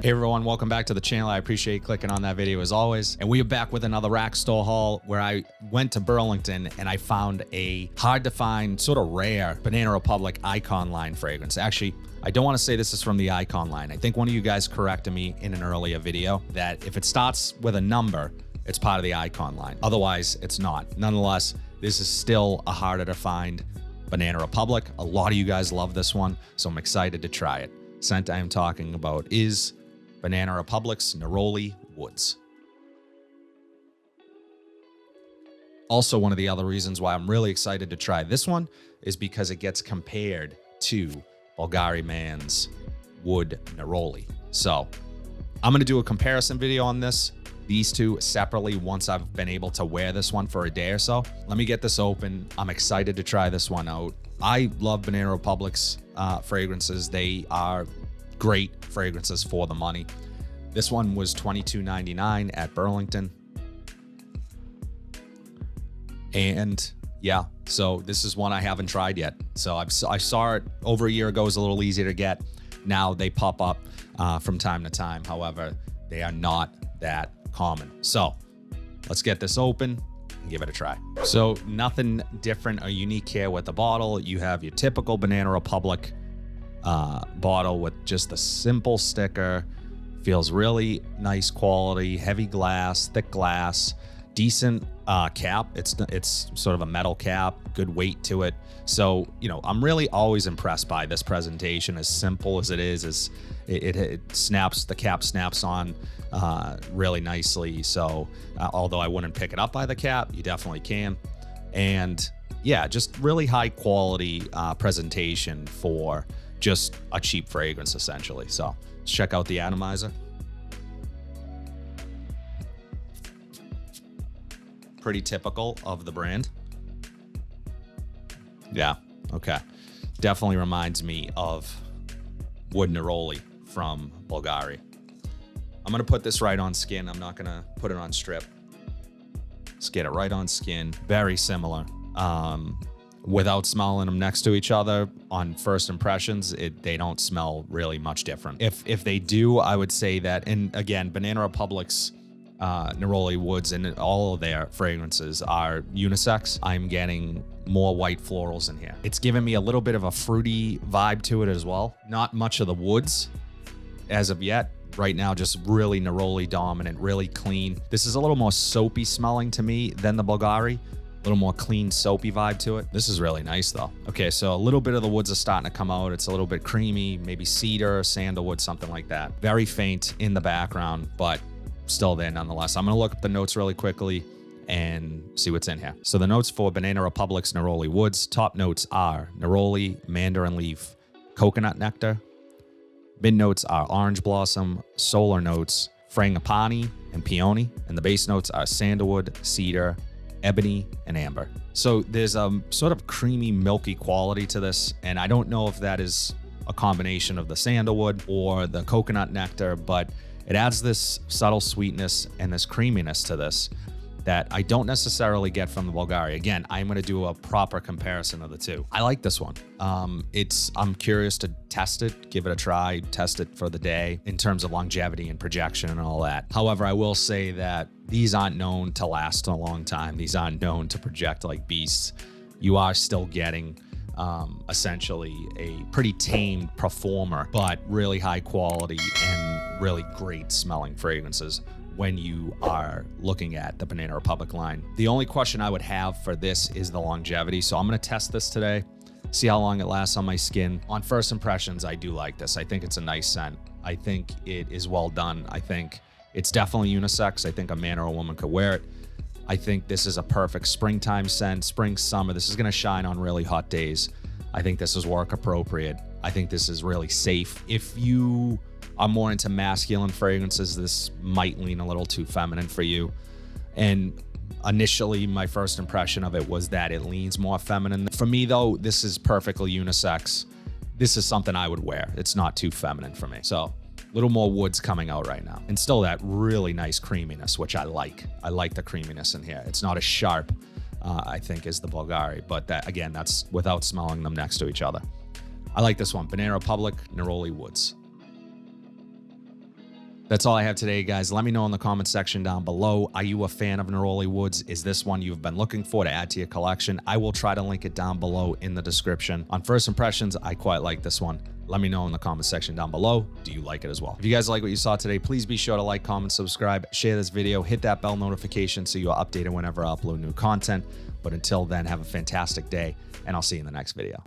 Hey everyone, welcome back to the channel. I appreciate you clicking on that video as always. And we are back with another rack store haul where I went to Burlington and I found a hard to find, sort of rare Banana Republic Icon line fragrance. Actually, I don't want to say this is from the Icon line. I think one of you guys corrected me in an earlier video that if it starts with a number, it's part of the Icon line. Otherwise, it's not. Nonetheless, this is still a harder to find Banana Republic. A lot of you guys love this one, so I'm excited to try it. Scent I am talking about is Banana Republic's Neroli Woods. Also, one of the other reasons why I'm really excited to try this one is because it gets compared to Bulgari Man's Wood Neroli. So I'm going to do a comparison video on these two separately once I've been able to wear this one for a day or so. Let me get this open. I'm excited to try this one out. I love Banana Republic's fragrances. They are great fragrances for the money. This one was $22.99 at Burlington. And yeah, so this is one I haven't tried yet. So I saw it over a year ago. It was a little easier to get. Now they pop up from time to time. However, they are not that common. So let's get this open and give it a try. So nothing different or unique here with the bottle. You have your typical Banana Republic bottle with just a simple sticker. Feels really nice quality, heavy glass, thick glass, decent cap. It's sort of a metal cap, good weight to it. So, you know, I'm really always impressed by this presentation. As simple as it is it snaps, the cap snaps on really nicely. So although I wouldn't pick it up by the cap, you definitely can. And yeah, just really high quality presentation for just a cheap fragrance essentially. So let's check out the atomizer. Pretty typical of the brand. Yeah, okay. Definitely reminds me of Wood Neroli from Bulgari. I'm gonna put this right on skin. I'm not gonna put it on strip. Let's get it right on skin. Very similar. Without smelling them next to each other on first impressions, they don't smell really much different. If they do, I would say that, and again, Banana Republic's Neroli Woods and all of their fragrances are unisex. I'm getting more white florals in here. It's giving me a little bit of a fruity vibe to it as well. Not much of the woods as of yet. Right now, just really Neroli dominant, really clean. This is a little more soapy smelling to me than the Bulgari. A little more clean, soapy vibe to it. This is really nice though. Okay, so a little bit of the woods are starting to come out. It's a little bit creamy, maybe cedar, sandalwood, something like that. Very faint in the background, but still there nonetheless. I'm gonna look up the notes really quickly and see what's in here. So the notes for Banana Republic's Neroli Woods, top notes are Neroli, Mandarin leaf, coconut nectar. Mid notes are orange blossom, solar notes, Frangipani and Peony, and the base notes are sandalwood, cedar, Ebony and Amber. So there's a sort of creamy, milky quality to this, and I don't know if that is a combination of the sandalwood or the coconut nectar, but it adds this subtle sweetness and this creaminess to this that I don't necessarily get from the Bulgari. Again, I'm going to do a proper comparison of the two. I like this one. I'm curious to test it, give it a try, test it for the day in terms of longevity and projection and all that. However, I will say that these aren't known to last a long time. These aren't known to project like beasts. You are still getting essentially a pretty tamed performer, but really high quality and really great smelling fragrances when you are looking at the Banana Republic line. The only question I would have for this is the longevity. So I'm gonna test this today, see how long it lasts on my skin. On first impressions, I do like this. I think it's a nice scent. I think it is well done. I think it's definitely unisex. I think a man or a woman could wear it. I think this is a perfect springtime scent, spring, summer. This is gonna shine on really hot days. I think this is work appropriate. I think this is really safe. If you are more into masculine fragrances, this might lean a little too feminine for you. And initially, my first impression of it was that it leans more feminine. For me though, this is perfectly unisex. This is something I would wear. It's not too feminine for me. So a little more woods coming out right now. And still that really nice creaminess, which I like. I like the creaminess in here. It's not as sharp, I think, as the Bulgari, but that, again, that's without smelling them next to each other. I like this one, Banana Republic, Neroli Woods. That's all I have today, guys. Let me know in the comment section down below. Are you a fan of Neroli Woods? Is this one you've been looking for to add to your collection? I will try to link it down below in the description. On first impressions, I quite like this one. Let me know in the comment section down below. Do you like it as well? If you guys like what you saw today, please be sure to like, comment, subscribe, share this video, hit that bell notification so you are updated whenever I upload new content. But until then, have a fantastic day, and I'll see you in the next video.